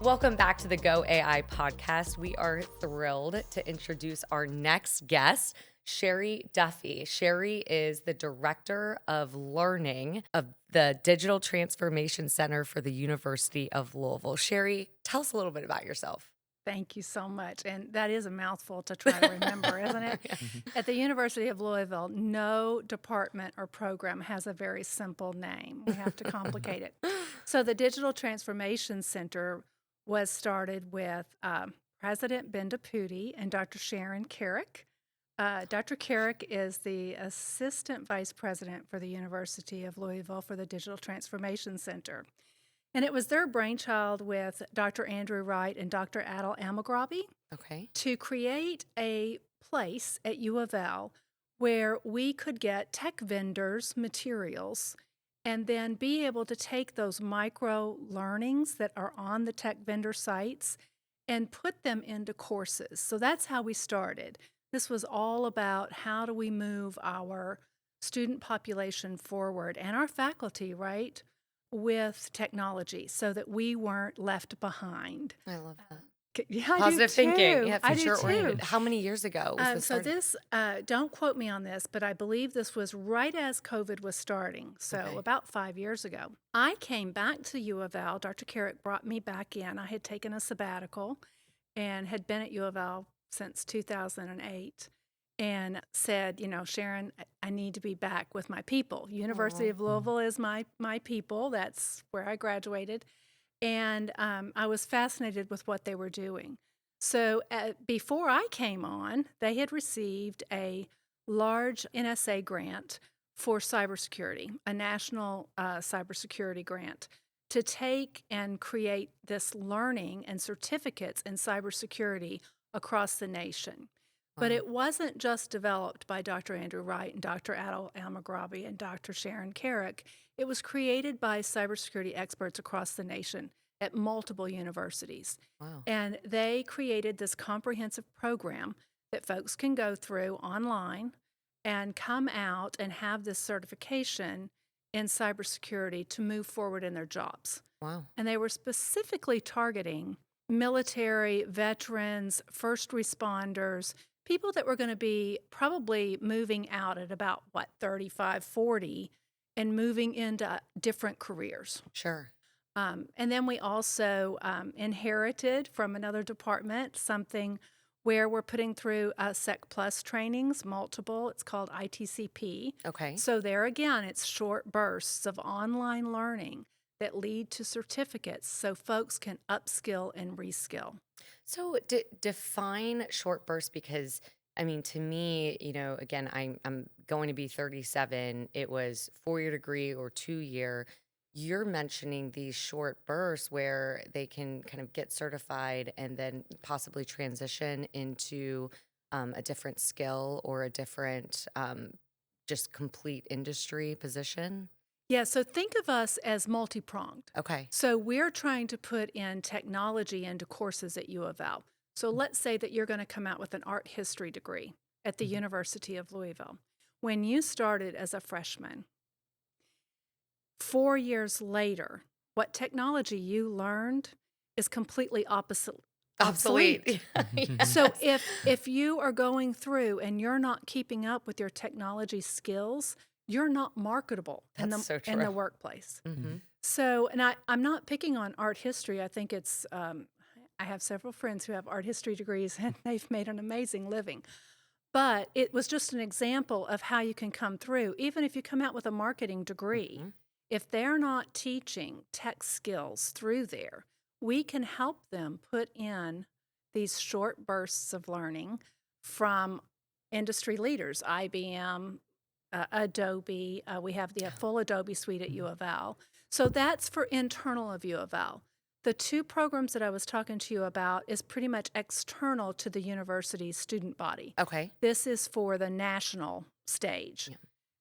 Welcome back to the Go AI podcast. We are thrilled to introduce our next guest, Sherry Duffy. Sherry is the Director of Learning of the Digital Transformation Center for the University of Louisville. Sherry, tell us a little bit about yourself. Thank you so much. And that is a mouthful to try to remember, isn't it? At the University of Louisville, no department or program has a very simple name. We have to complicate it. So the Digital Transformation Center was started with President Ben Deputy and Dr. Sharon Carrick. Dr. Carrick is the Assistant Vice President for the University of Louisville for the Digital Transformation Center. And it was their brainchild with Dr. Andrew Wright and Dr. Adel Almagrabi to create a place at U of L where we could get tech vendors' materials and then be able to take those micro learnings that are on the tech vendor sites and put them into courses. So that's how we started. This was all about how do we move our student population forward and our faculty, right? With technology so that we weren't left behind. I love that. Yeah, I Positive do thinking. too. Yeah, I do future oriented. too. How many years ago was this So started? this, don't quote me on this, but I believe this was right as COVID was starting. So about 5 years ago. I came back to U of L. Dr. Carrick brought me back in. I had taken a sabbatical and had been at U of L since 2008. And said, Sharon, I need to be back with my people. University of Louisville is my people. That's where I graduated. And I was fascinated with what they were doing. So before I came on, they had received a large NSA grant for cybersecurity, a national cybersecurity grant, to take and create this learning and certificates in cybersecurity across the nation. But it wasn't just developed by Dr. Andrew Wright and Dr. Adel Almagrabi and Dr. Sharon Carrick. It was created by cybersecurity experts across the nation at multiple universities. Wow. And they created this comprehensive program that folks can go through online and come out and have this certification in cybersecurity to move forward in their jobs. Wow. And they were specifically targeting military, veterans, first responders, people that were going to be probably moving out at about, 35, 40, and moving into different careers. Sure. And then we also inherited from another department something where we're putting through Sec Plus trainings, multiple. It's called ITCP. Okay. So there again, it's short bursts of online learning that lead to certificates so folks can upskill and reskill. So define short bursts because, to me, again, I'm going to be 37. It was 4-year degree or 2-year. You're mentioning these short bursts where they can kind of get certified and then possibly transition into a different skill or a different just complete industry position. Yeah, so think of us as multi-pronged. Okay. So we're trying to put in technology into courses at U of L. So let's say that you're going to come out with an art history degree at the University of Louisville. When you started as a freshman, 4 years later, what technology you learned is completely obsolete. Yes. So if you are going through and you're not keeping up with your technology skills, you're not marketable in the workplace. Mm-hmm. So, and I'm not picking on art history. I think it's, I have several friends who have art history degrees and they've made an amazing living. But it was just an example of how you can come through. Even if you come out with a marketing degree, if they're not teaching tech skills through there, we can help them put in these short bursts of learning from industry leaders, IBM, Adobe. We have the full Adobe suite at U of L. So that's for internal of U of L. The two programs that I was talking to you about is pretty much external to the university's student body. Okay. This is for the national stage. Yeah.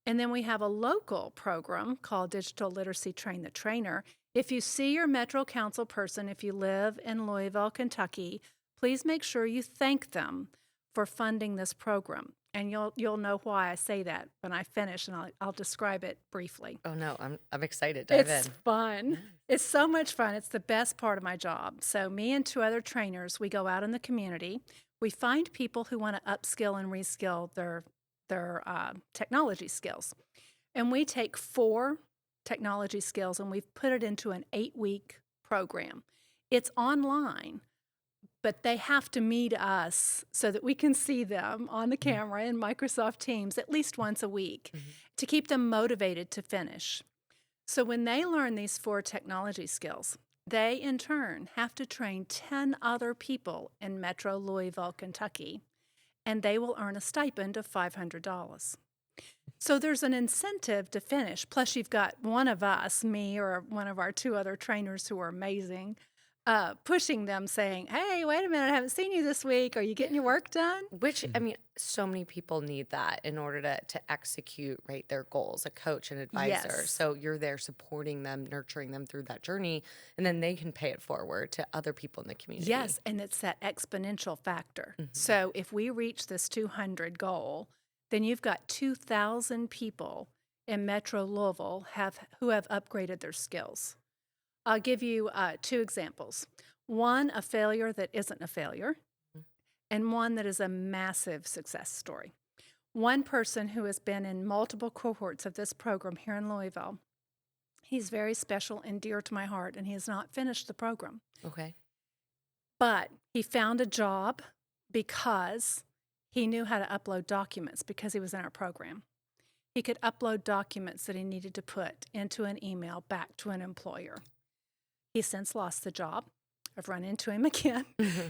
And then we have a local program called Digital Literacy Train the Trainer. If you see your Metro Council person, if you live in Louisville, Kentucky, please make sure you thank them for funding this program. and you'll know why I say that when I finish, and I'll describe it briefly. Oh no, I'm excited. Dive It's in. fun. Yes. It's so much fun. It's the best part of my job. So me and two other trainers, we go out in the community. We find people who want to upskill and reskill their technology skills, and we take 4 technology skills and we've put it into an 8-week program. It's online, but they have to meet us so that we can see them on the camera in Microsoft Teams at least once a week Mhm. to keep them motivated to finish. So when they learn these 4 technology skills, they in turn have to train 10 other people in Metro Louisville, Kentucky, and they will earn a stipend of $500. So there's an incentive to finish. Plus, you've got one of us, me or one of our 2 other trainers who are amazing, pushing them saying, "Hey, wait a minute, I haven't seen you this week. Are you getting your work done?" Which, I mean, so many people need that in order to execute, right, their goals, a coach, an advisor. Yes. So you're there supporting them, nurturing them through that journey, and then they can pay it forward to other people in the community. Yes, and it's that exponential factor. Mhm. So if we reach this 200 goal, then you've got 2,000 people in Metro Louisville who have upgraded their skills. I'll give you 2 examples. One, a failure that isn't a failure, and one that is a massive success story. One person who has been in multiple cohorts of this program here in Louisville, he's very special and dear to my heart, and he has not finished the program. Okay. But he found a job because he knew how to upload documents because he was in our program. He could upload documents that he needed to put into an email back to an employer. He's since lost the job. I've run into him again.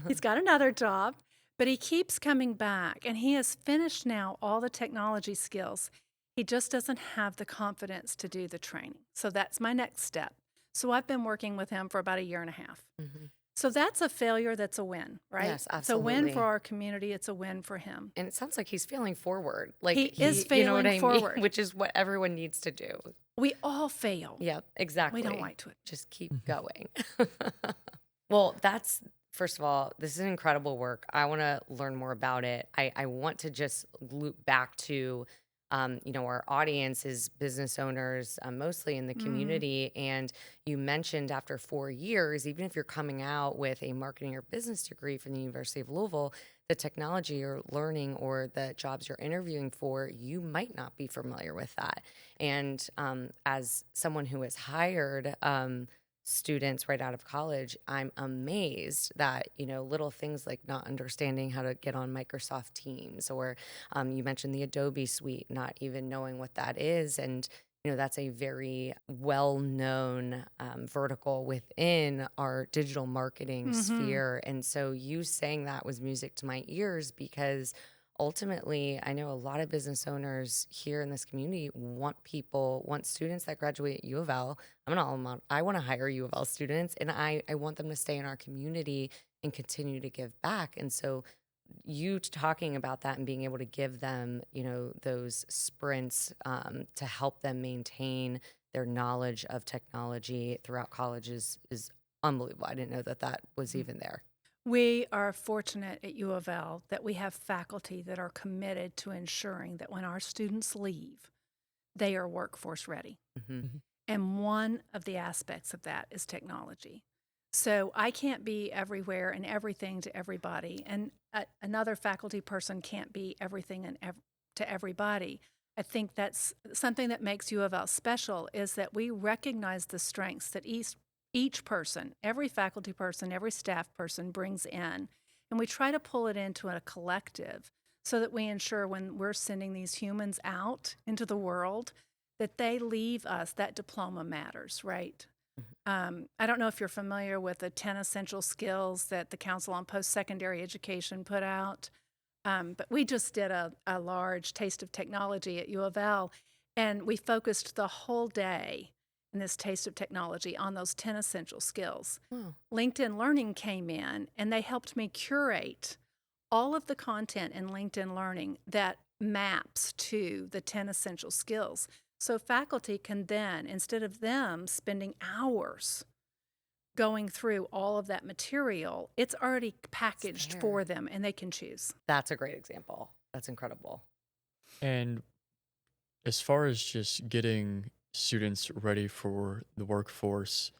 He's got another job, but he keeps coming back, and he has finished now all the technology skills. He just doesn't have the confidence to do the training. So that's my next step. So I've been working with him for about 1.5 years. Mhm. So that's a failure that's a win, right? Yes, It's a win for absolutely. our community. It's a win for him. And it sounds like he's failing forward. Like He is you know what failing I forward. mean? Which is what everyone needs to do. We all fail. Yep, We exactly. don't like to. Just keep going. Well, that's first of all, this is incredible work. I want to learn more about it. I want to just loop back to, our audience is business owners, mostly in the community. And you mentioned after 4 years, even if you're coming out with a marketing or business degree from the University of Louisville, the technology you're learning or the jobs you're interviewing for, you might not be familiar with that. And as someone who has hired, students right out of college, I'm amazed that, little things like not understanding how to get on Microsoft Teams, or you mentioned the Adobe suite, not even knowing what that is. And, that's a very well known vertical within our digital marketing sphere. And so you saying that was music to my ears because ultimately, I know a lot of business owners here in this community want students that graduate at U of L. I'm an alma. I want to hire U of L students, and I want them to stay in our community and continue to give back. And so, you talking about that and being able to give them, those sprints to help them maintain their knowledge of technology throughout college is unbelievable. I didn't know that was even there. We are fortunate at U of L that we have faculty that are committed to ensuring that when our students leave, they are workforce ready. Hmm. And one of the aspects of that is technology. So I can't be everywhere and everything to everybody, and another faculty person can't be everything to everybody. I think that's something that makes U of L special is that we recognize the strengths that each person, every faculty person, every staff person brings in, and we try to pull it into a collective so that we ensure when we're sending these humans out into the world that they leave us, that diploma matters, right? I don't know if you're familiar with the 10 essential skills that the Council on Post-Secondary Education put out, but we just did a large taste of technology at U of L, and we focused the whole day in this taste of technology on those 10 essential skills. Wow. LinkedIn Learning came in, and they helped me curate all of the content in LinkedIn Learning that maps to the 10 essential skills. So faculty can then, instead of them spending hours going through all of that material, it's already packaged there. for them and they can choose. That's a great example. That's incredible. And as far as just getting students ready for the workforce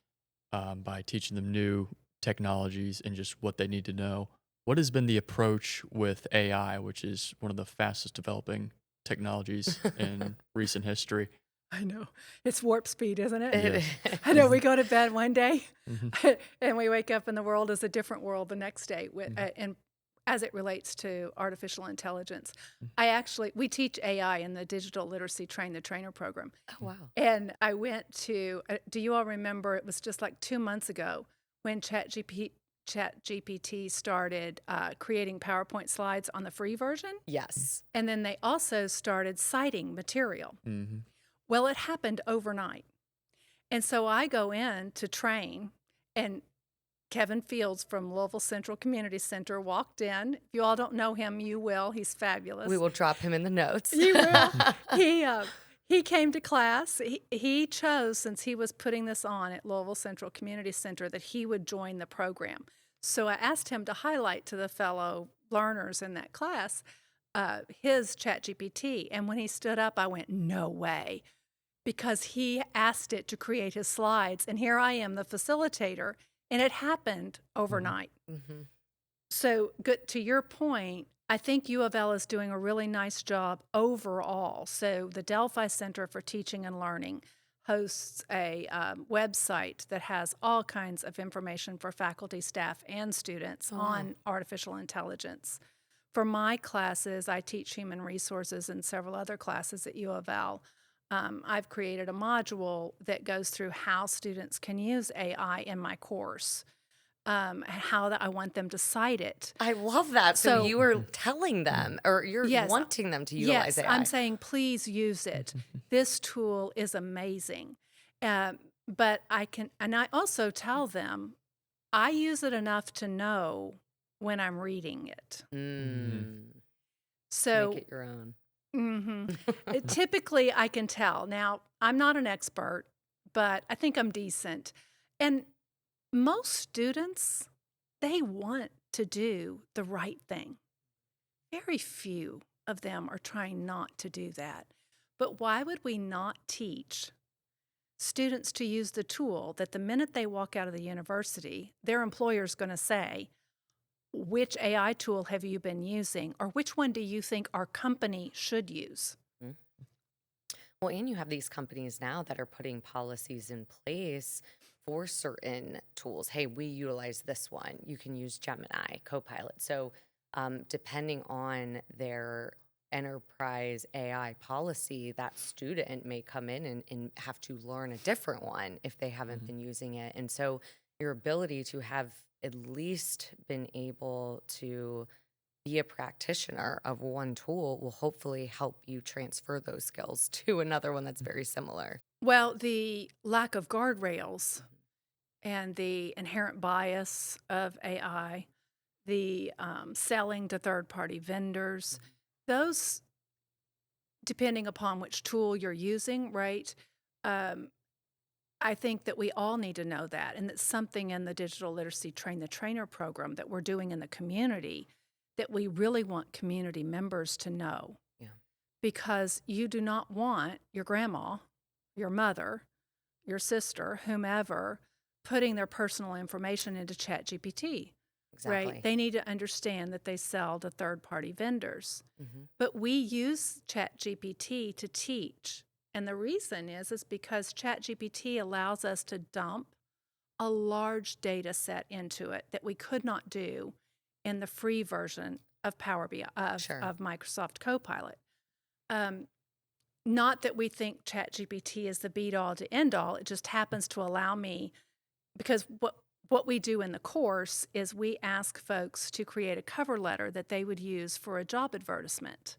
by teaching them new technologies and just what they need to know, what has been the approach with AI, which is one of the fastest developing technologies in recent history? I know. It's warp speed, isn't it? It Yes. I know we go to bed one day Hmm. and we wake up and the world is a different world the next day Hmm. and as it relates to artificial intelligence. Hmm. We teach AI in the digital literacy train the trainer program. Oh, wow. And I went to, do you all remember, it was just like 2 months ago when ChatGPT started creating PowerPoint slides on the free version. Yes. And then they also started citing material. Hmm. Well, it happened overnight. And so I go in to train, and Kevin Fields from Louisville Central Community Center walked in. If you all don't know him, you will. He's fabulous. We will drop him in the notes. You will. He came to class. He chose, since he was putting this on at Louisville Central Community Center, that he would join the program. So I asked him to highlight to the fellow learners in that class his ChatGPT. And when he stood up, I went, no way, because he asked it to create his slides. And here I am, the facilitator, and it happened overnight. Mm-hmm. So, good to your point, I think U of L is doing a really nice job overall. So, the Delphi Center for Teaching and Learning hosts a website that has all kinds of information for faculty, staff, and students Oh, wow. on artificial intelligence. For my classes, I teach human resources and several other classes at U of L. I've created a module that goes through how students can use AI in my course, how that I want them to cite it. I love that. So So, you were telling them, or you're yes, wanting them to utilize yes, AI. I'm saying please use it. This tool is amazing. But and I also tell them, I use it enough to know when I'm reading it. Make So, it your own. typically I can tell. Now, I'm not an expert, but I think I'm decent. And most students, they want to do the right thing. Very few of them are trying not to do that. But why would we not teach students to use the tool that the minute they walk out of the university, their employer's going to say, which AI tool have you been using, or which one do you think our company should use? Mhm. Well, and you have these companies now that are putting policies in place for certain tools. Hey, we utilize this one. You can use Gemini, Copilot. So, depending on their enterprise AI policy, that student may come in and have to learn a different one if they haven't been using it. And so, your ability to have at least been able to be a practitioner of one tool will hopefully help you transfer those skills to another one that's very similar. Well, the lack of guardrails and the inherent bias of AI, the selling to third-party vendors, those, depending upon which tool you're using, right? Um, I think that we all need to know that, and that's something in the digital literacy train the trainer program that we're doing in the community that we really want community members to know, Yeah. because you do not want your grandma, your mother, your sister, whomever, putting their personal information into ChatGPT, Exactly. right? They need to understand that they sell to third-party vendors. Mm-hmm. But we use ChatGPT to teach. And the reason is because ChatGPT allows us to dump a large data set into it that we could not do in the free version of Power BI, Sure. of Microsoft Copilot. Not that we think ChatGPT is the be-all to end-all. It just happens to allow me, because what we do in the course is we ask folks to create a cover letter that they would use for a job advertisement.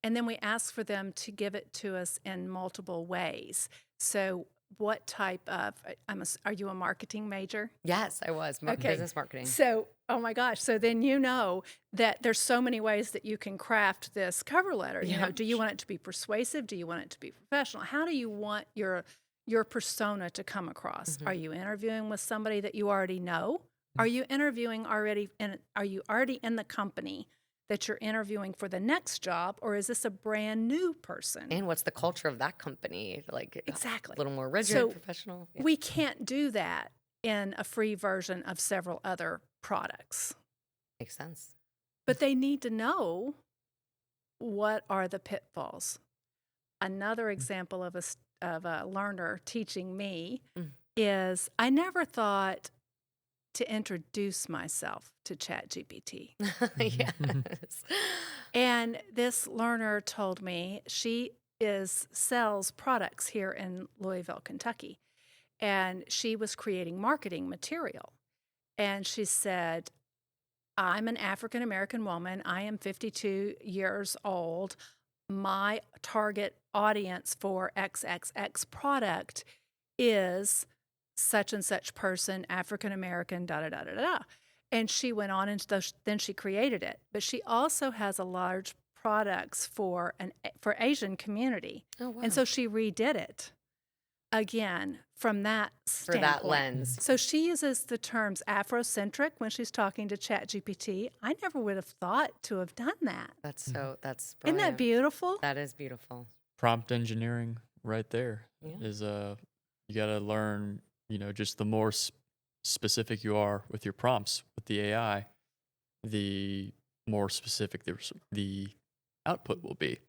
And then we ask for them to give it to us in multiple ways. So what type of, are you a marketing major? Yes, I was. Okay. Business marketing. So, oh my gosh. So then you know that there's so many ways that you can craft this cover letter. You Yeah. know, do you want it to be persuasive? Do you want it to be professional? How do you want your persona to come across? Mhm. Are you interviewing with somebody that you already know? Are you interviewing already, and are you already in the company that you're interviewing for the next job, or is this a brand new person? And what's the culture of that company? Like a Exactly. little more rigid, So professional. Yeah. we can't do that in a free version of several other products. Makes sense. But they need to know what are the pitfalls. Another example of a learner teaching me Mm. is I never thought to introduce myself to ChatGPT. Yes. And this learner told me she sells products here in Louisville, Kentucky, and she was creating marketing material. And she said, I'm an African American woman. I am 52 years old. My target audience for XXX product is such and such person, African American, da da da da da. And she went on and then she created it. But she also has a large products for Asian community. Oh, wow. And so she redid it again from that For that standpoint. lens. So she uses the terms Afrocentric when she's talking to ChatGPT. I never would have thought to have done that. That's Mhm. that's Isn't brilliant. that beautiful? That is beautiful. Prompt engineering right there Yeah. is you got to learn, just the more specific you are with your prompts with the AI, the more specific the output will be.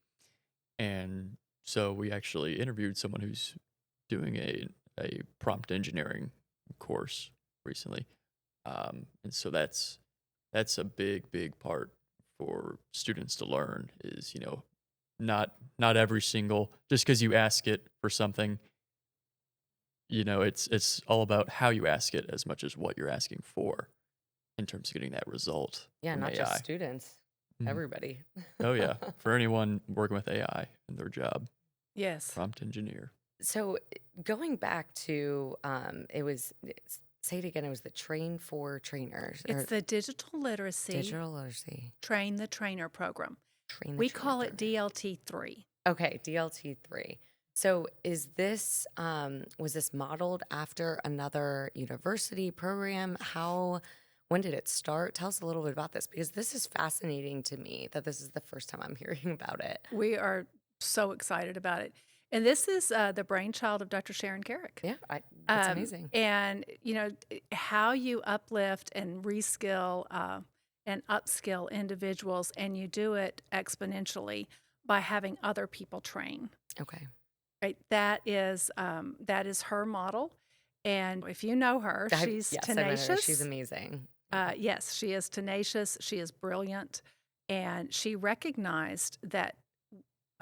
And so we actually interviewed someone who's doing a prompt engineering course recently. And so that's a big part for students to learn is, not every single, just because you ask it for something, it's all about how you ask it as much as what you're asking for in terms of getting that result Yeah, from not AI. just students. Mhm. Everybody. Oh yeah, for anyone working with AI in their job, Yes. prompt engineer. So going back to say it again, it was the train for trainers or It's the Digital Literacy digital literacy. Train the Trainer program. Train the We trainer call it program. DLT3. Okay, DLT3. So is this was this modeled after another university program? When did it start? Tell us a little bit about this because this is fascinating to me that this is the first time I'm hearing about it. We are so excited about it. And this is the brainchild of Dr. Sharon Carrick. Yeah, that's amazing. And, how you uplift and reskill and upskill individuals, and you do it exponentially by having other people train. Okay. Right? That is her model. And if you know her, she's Yes, I've met her. tenacious. She's amazing. Yes, she is tenacious. She is brilliant. And she recognized that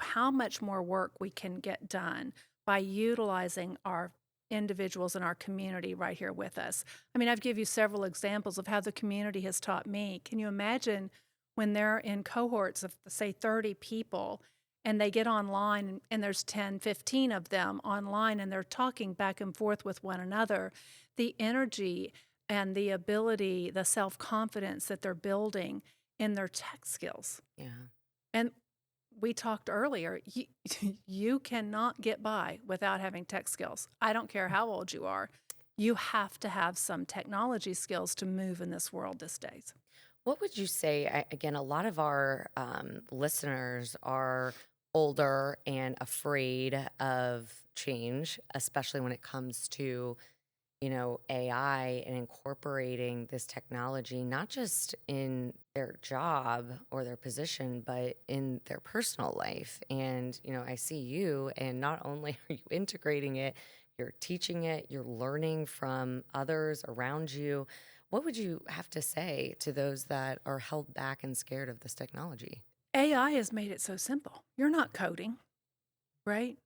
how much more work we can get done by utilizing our individuals in our community right here with us. I mean, I've given you several examples of how the community has taught me. Can you imagine when they're in cohorts of, say, 30 people and they get online and there's 10, 15 of them online and they're talking back and forth with one another, the energy and the ability, the self-confidence that they're building in their tech skills. Yeah. And we talked earlier, you cannot get by without having tech skills. I don't care how old you are. You have to have some technology skills to move in this world these days. What would you say? Again, a lot of our listeners are older and afraid of change, especially when it comes to, AI and incorporating this technology, not just in their job or their position, but in their personal life. And, I see you, and not only are you integrating it, you're teaching it, you're learning from others around you. What would you have to say to those that are held back and scared of this technology? AI has made it so simple. You're not coding, right?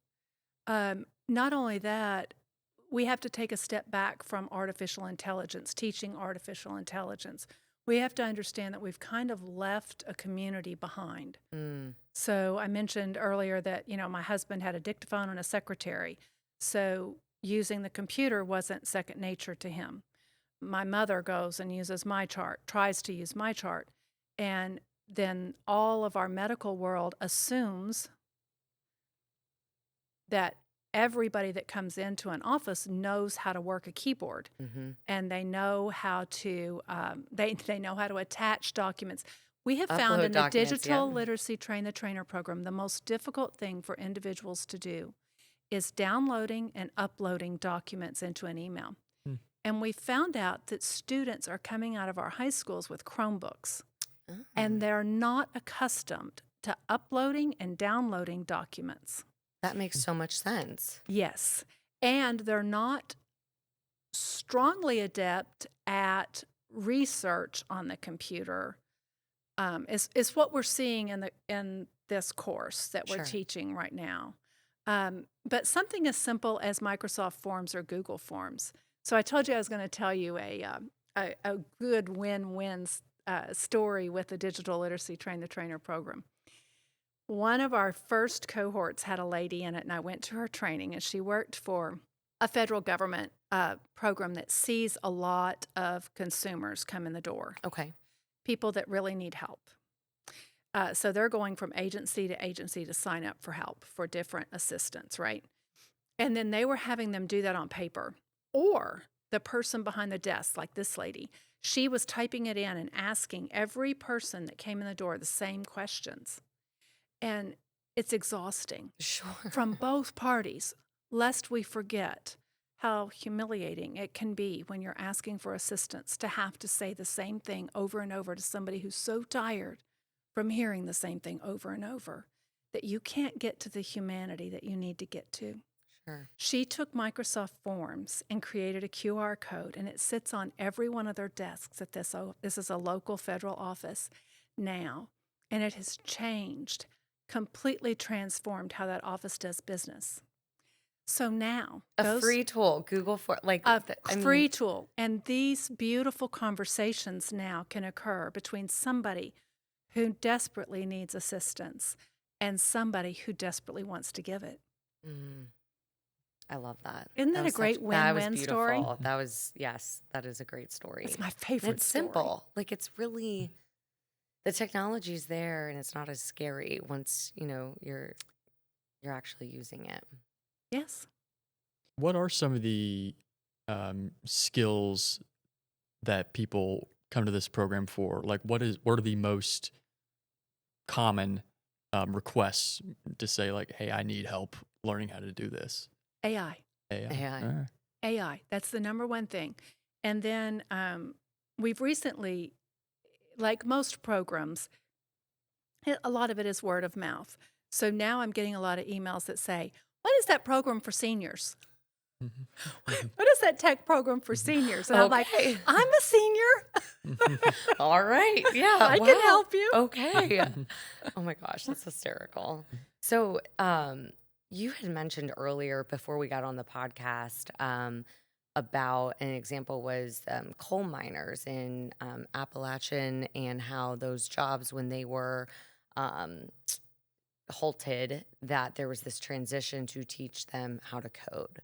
Not only that, we have to take a step back from artificial intelligence, teaching artificial intelligence. We have to understand that we've kind of left a community behind. Mm, So I mentioned earlier that, my husband had a dictaphone and a secretary. So using the computer wasn't second nature to him. My mother goes and uses my chart, tries to use my chart. And then all of our medical world assumes that everybody that comes into an office knows how to work a keyboard, hmm and they know how to they know how to attach documents. We have found Upload in the documents, yep. Digital Literacy Train the Trainer program, the most difficult thing for individuals to do is downloading and uploading documents into an email. Hmm. And we found out that students are coming out of our high schools with Chromebooks, Oh. and they're not accustomed to uploading and downloading documents. That makes so much sense. Yes. And they're not strongly adept at research on the computer. Is what we're seeing in this course that we're Sure. teaching right now. But something as simple as Microsoft Forms or Google Forms. So I told you I was going to tell you a good win-win story with the Digital Literacy Train the Trainer program. One of our first cohorts had a lady in it, and I went to her training, and she worked for a federal government program that sees a lot of consumers come in the door, Okay. people that really need help. So they're going from agency to sign up for help for different assistance, right? And then they were having them do that on paper. Or the person behind the desk, like this lady, she was typing it in and asking every person that came in the door the same questions. And it's exhausting Sure. from both parties, lest we forget how humiliating it can be when you're asking for assistance to have to say the same thing over and over to somebody who's so tired from hearing the same thing over and over that you can't get to the humanity that you need to get to. Sure. She took Microsoft Forms and created a QR code, and it sits on every one of their desks at this is a local federal office now, and it has changed, completely transformed how that office does business. So now, A free tool, Google for free tool, and these beautiful conversations now can occur between somebody who desperately needs assistance and somebody who desperately wants to give it. I love that. Isn't that a was great such- that was win-win story? beautiful. That was, yes, that is a great story. It's my And favorite it's story. simple. Like it's really, the technology's there and it's not as scary once, you're actually using it. Yes. What are some of the skills that people come to this program for? Like, what are the most common requests to say, like, hey, I need help learning how to do this? AI. AI. All right. AI. That's the number one thing. And then we've recently, like most programs, a lot of it is word of mouth. So now I'm getting a lot of emails that say, what is that program for seniors? What is that tech program for seniors? And I'm like, Okay. I'm a senior. All right. Yeah. I can help you. Okay. Oh my gosh, that's hysterical. So, you had mentioned earlier before we got on the podcast about an example was coal miners in Appalachian and how those jobs, when they were halted, that there was this transition to teach them how to code.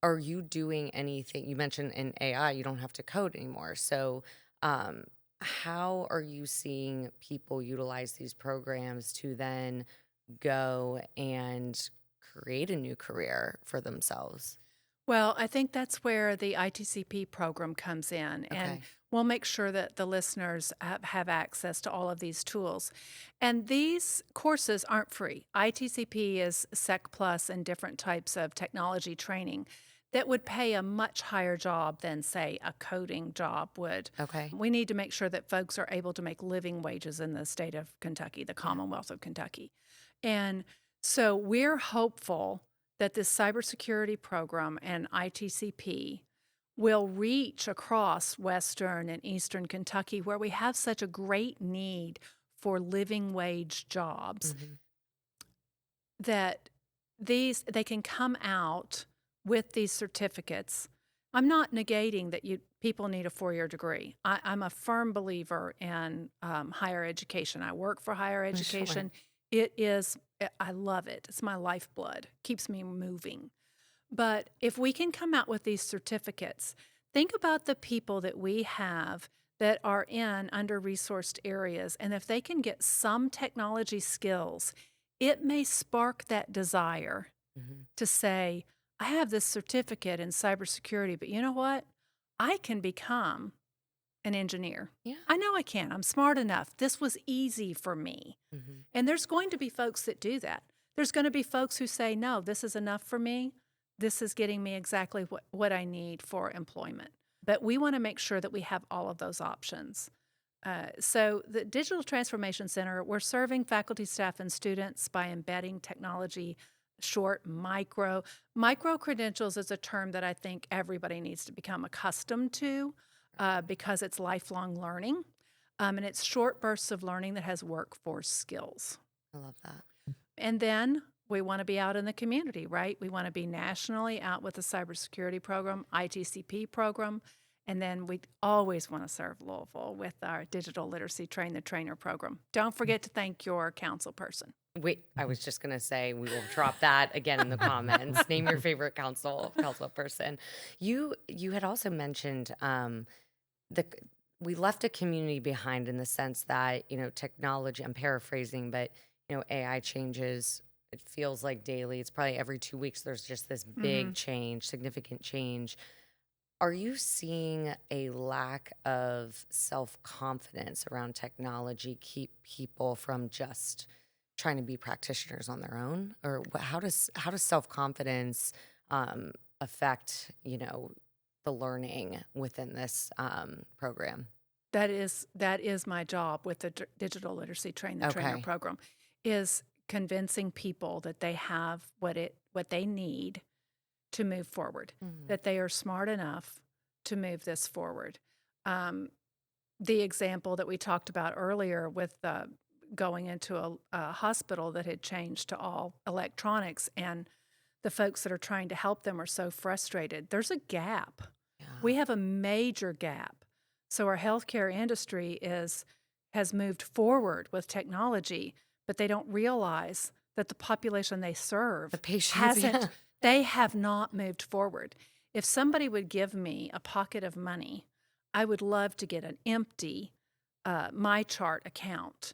Are you doing anything? You mentioned in AI, you don't have to code anymore. So, how are you seeing people utilize these programs to then go and create a new career for themselves? Well, I think that's where the ITCP program comes in, and Okay. we'll make sure that the listeners have access to all of these tools. And these courses aren't free. ITCP is Sec Plus and different types of technology training that would pay a much higher job than, say, a coding job would. Okay. We need to make sure that folks are able to make living wages in the state of Kentucky, the Commonwealth of Kentucky. And so we're hopeful that this cybersecurity program and ITCP will reach across Western and Eastern Kentucky, where we have such a great need for living wage jobs, that they can come out with these certificates. I'm not negating that people need a 4-year degree. I'm a firm believer in higher education. I work for higher education. It is, I love it. It's my lifeblood. Keeps me moving. But if we can come out with these certificates, think about the people that we have that are in under-resourced areas, and if they can get some technology skills, it may spark that desire to say, I have this certificate in cybersecurity, but you know what? I can become an engineer. Yeah. I know I can. I'm smart enough. This was easy for me. Mhm. And there's going to be folks that do that. There's going to be folks who say, no, this is enough for me. This is getting me exactly what I need for employment. But we want to make sure that we have all of those options. So the Digital Transformation Center, we're serving faculty, staff, and students by embedding technology, short, micro. Micro credentials is a term that I think everybody needs to become accustomed to because it's lifelong learning. And it's short bursts of learning that has workforce skills. I love that. And then we want to be out in the community, right? We want to be nationally out with the cybersecurity program, ITCP program. And then we always want to serve Louisville with our digital literacy train the trainer program. Don't forget to thank your council person. Wait, I was just gonna say we will drop that again in the comments. Name your favorite council person. You had also mentioned the we left a community behind in the sense that technology. I'm paraphrasing, but AI changes. It feels like daily. It's probably every 2 weeks. There's just this big change, significant change. Are you seeing a lack of self-confidence around technology keep people from just trying to be practitioners on their own? Or how does self-confidence affect, the learning within this program? That is my job with the digital literacy train the trainer Okay. program, is convincing people that they have what they need to move forward, that they are smart enough to move this forward. The example that we talked about earlier with going into a hospital that had changed to all electronics, and the folks that are trying to help them are so frustrated. There's a gap. Yeah. We have a major gap. So our healthcare industry has moved forward with technology, but they don't realize that the population they serve The patients, hasn't. yeah. They have not moved forward. If somebody would give me a pocket of money, I would love to get an empty MyChart account,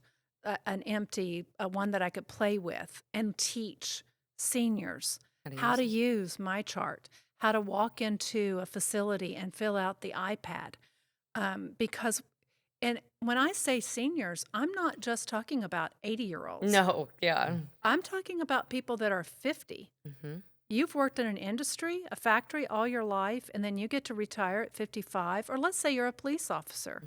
an empty one that I could play with and teach seniors how to use MyChart, how to walk into a facility and fill out the iPad. And when I say seniors, I'm not just talking about 80-year-olds. No, yeah. I'm talking about people that are 50. Mm-hmm. You've worked in an industry, a factory all your life, and then you get to retire at 55, or let's say you're a police officer.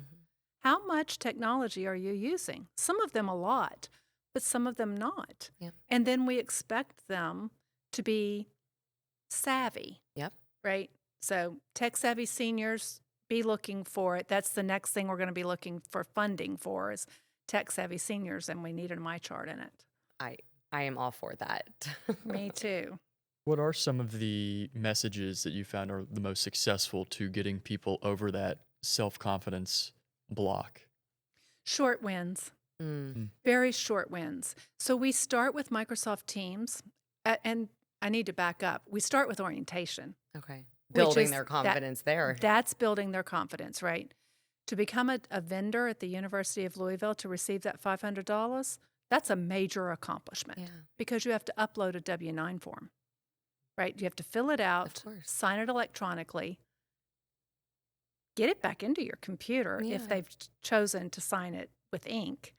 How much technology are you using? Some of them a lot, but some of them not. Yep. And then we expect them to be savvy, Yep. right? So tech-savvy seniors, be looking for it. That's the next thing we're going to be looking for funding for is tech-savvy seniors, and we need a MyChart in it. I am all for that. Me too. What are some of the messages that you found are the most successful to getting people over that self-confidence block? Short wins. Very short wins. So we start with Microsoft Teams, and I need to back up. We start with orientation. Okay. Which Building is their confidence there. That's building their confidence, right? To become a vendor at the University of Louisville to receive that $500, that's a major accomplishment because you have to upload a W-9 form, right? You have to fill it out, sign it electronically, get it back into your computer if they've chosen to sign it with ink,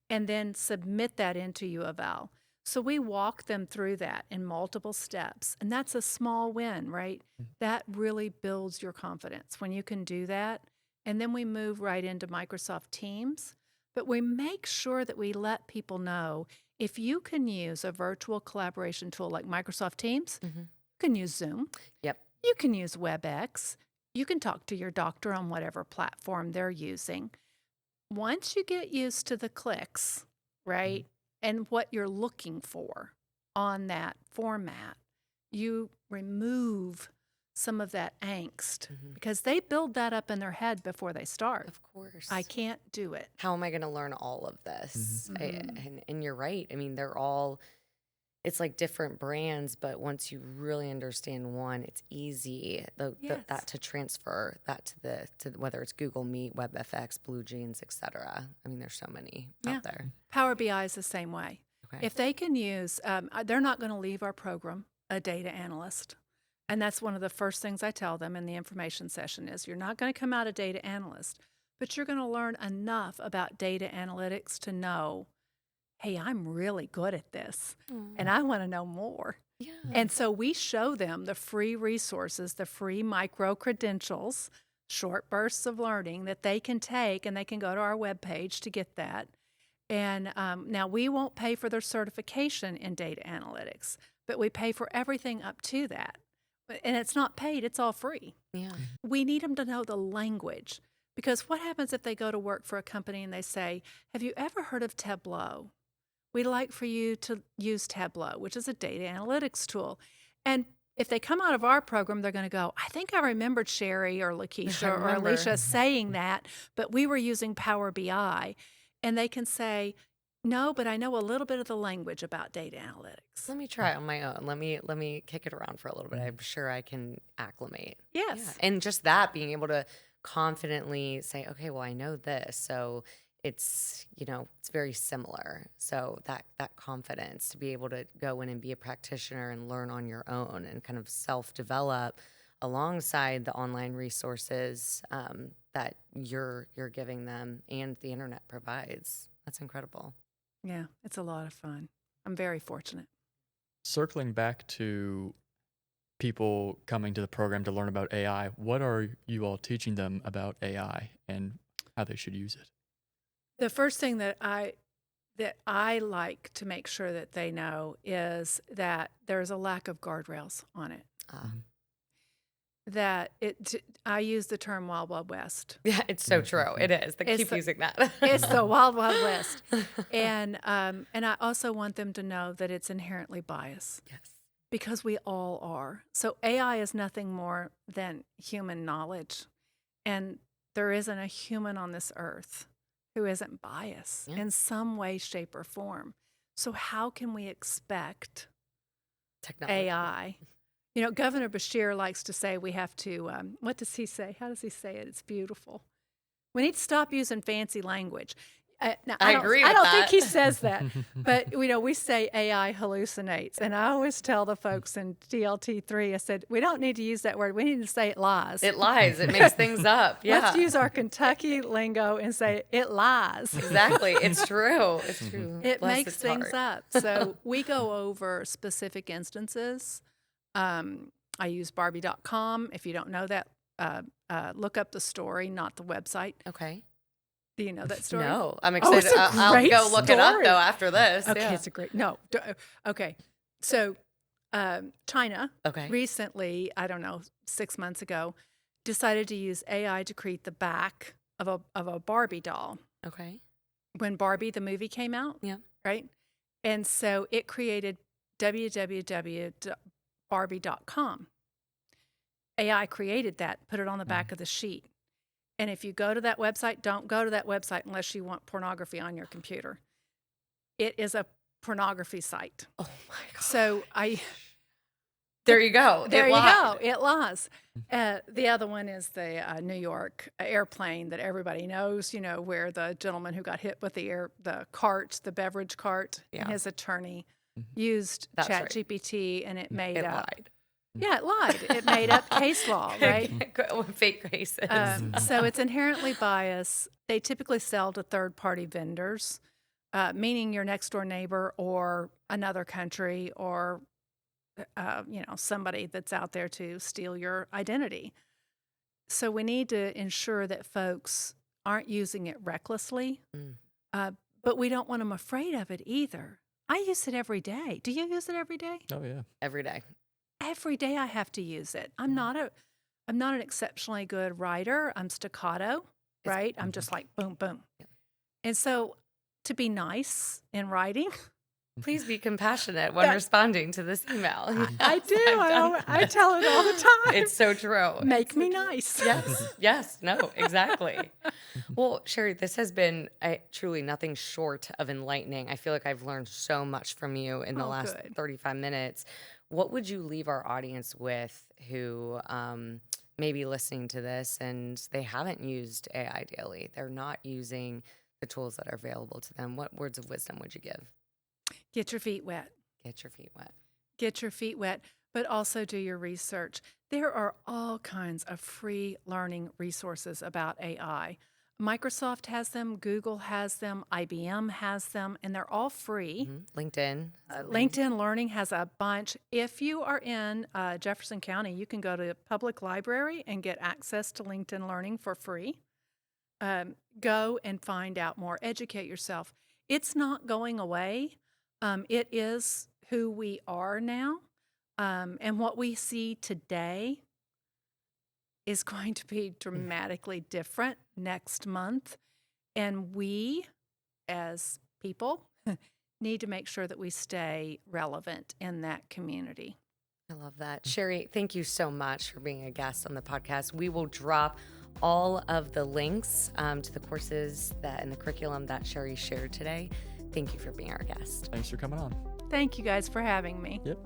and then submit that into U of L. So we walk them through that in multiple steps, and that's a small win, right? That really builds your confidence when you can do that. And then we move right into Microsoft Teams, but we make sure that we let people know if you can use a virtual collaboration tool like Microsoft Teams, you can use Zoom. Yep. You can use WebEx. You can talk to your doctor on whatever platform they're using. Once you get used to the clicks, right, and what you're looking for on that format, you remove some of that angst because they build that up in their head before they start. Of course. I can't do it. How am I going to learn all of this? And you're right. I mean, it's like different brands, but once you really understand one, it's easy that to transfer that to whether it's Google Meet, WebFX, Blue Jeans, etc. I mean, there's so many out there. Power BI is the same way. Okay. If they can use, they're not going to leave our program a data analyst. And that's one of the first things I tell them in the information session is you're not going to come out a data analyst, but you're going to learn enough about data analytics to know, hey, I'm really good at this and I want to know more. Yeah. And so we show them the free resources, the free micro credentials, short bursts of learning that they can take, and they can go to our webpage to get that. And now we won't pay for their certification in data analytics, but we pay for everything up to that. And it's not paid, it's all free. Yeah. We need them to know the language, because what happens if they go to work for a company and they say, have you ever heard of Tableau? We'd like for you to use Tableau, which is a data analytics tool. And if they come out of our program, they're going to go, I think I remembered Sherry or Lakeisha or remember. Alicia saying that, but we were using Power BI. And they can say, no, but I know a little bit of the language about data analytics. Let me try on my own. Let me kick it around for a little bit. I'm sure I can acclimate. Yes. Yeah. And just that, being able to confidently say, okay, well, I know this. So it's, it's very similar. So that confidence to be able to go in and be a practitioner and learn on your own and kind of self-develop alongside the online resources that you're giving them and the internet provides. That's incredible. Yeah, it's a lot of fun. I'm very fortunate. Circling back to people coming to the program to learn about AI, what are you all teaching them about AI and how they should use it? The first thing that I like to make sure that they know is that there's a lack of guardrails on it. That I use the term Wild Wild West. Yeah, it's so true. It is. They keep using that. It's the Wild Wild West. And I also want them to know that it's inherently biased. Yes. Because we all are. So AI is nothing more than human knowledge. And there isn't a human on this earth who isn't biased in some way, shape, or form. So how can we expect Technology. AI? Governor Bashir likes to say we have to, what does he say? How does he say it? It's beautiful. We need to stop using fancy language. Now, I agree with I don't that. think he says that, but we say AI hallucinates. And I always tell the folks in DLT3, I said, we don't need to use that word. We need to say it lies. It lies. It makes things up. Yeah. Let's use our Kentucky lingo and say it lies. Exactly. It's true. It's true. It Bless makes its things heart. up. So we go over specific instances. I use Barbie.com. If you don't know that, look up the story, not the website. Okay. Do you know that story? No, I'm excited. it's a I'll great go look it up story. though after this. Okay, Yeah. it's a great. No, okay. So China Okay. recently, I don't know, 6 months ago, decided to use AI to create the back of a Barbie doll. Okay. When Barbie the movie came out, Yeah. right? And so it created www.barbie.com. AI created that, put it on the back of the sheet. And if you go to that website, don't go to that website unless you want pornography on your computer. It is a pornography site. Oh my God. So There you go. there It you lied. go. It lies. The other one is the New York airplane that everybody knows, where the gentleman who got hit with the beverage cart, Yeah. and his attorney used That's right. ChatGPT, and it made It up. lied. Yeah, it lied. It made up case law, right? Fake cases. So it's inherently biased. They typically sell to third-party vendors, meaning your next-door neighbor or another country or, somebody that's out there to steal your identity. So we need to ensure that folks aren't using it recklessly, but we don't want them afraid of it either. I use it every day. Do you use it every day? Oh, yeah. Every day. Every day I have to use it. I'm not an exceptionally good writer. I'm staccato, right? I'm just like boom, boom. Yeah. And so to be nice in writing, Please be compassionate when responding to this email. I do. I tell it all the time. It's so true. Make me nice. Yes. Yes. No, exactly. Well, Sherry, this has been truly nothing short of enlightening. I feel like I've learned so much from you in the last good. 35 minutes. What would you leave our audience with who may be listening to this and they haven't used AI daily? They're not using the tools that are available to them. What words of wisdom would you give? Get your feet wet. Get your feet wet. Get your feet wet, but also do your research. There are all kinds of free learning resources about AI. Microsoft has them, Google has them, IBM has them, and they're all free. LinkedIn. LinkedIn Learning has a bunch. If you are in Jefferson County, you can go to a public library and get access to LinkedIn Learning for free. Go and find out more. Educate yourself. It's not going away. It is who we are now. And what we see today is going to be dramatically different next month. And we, as people, need to make sure that we stay relevant in that community. I love that. Sherry, thank you so much for being a guest on the podcast. We will drop all of the links to the courses and the curriculum that Sherry shared today. Thank you for being our guest. Thanks for coming on. Thank you guys for having me. Yep.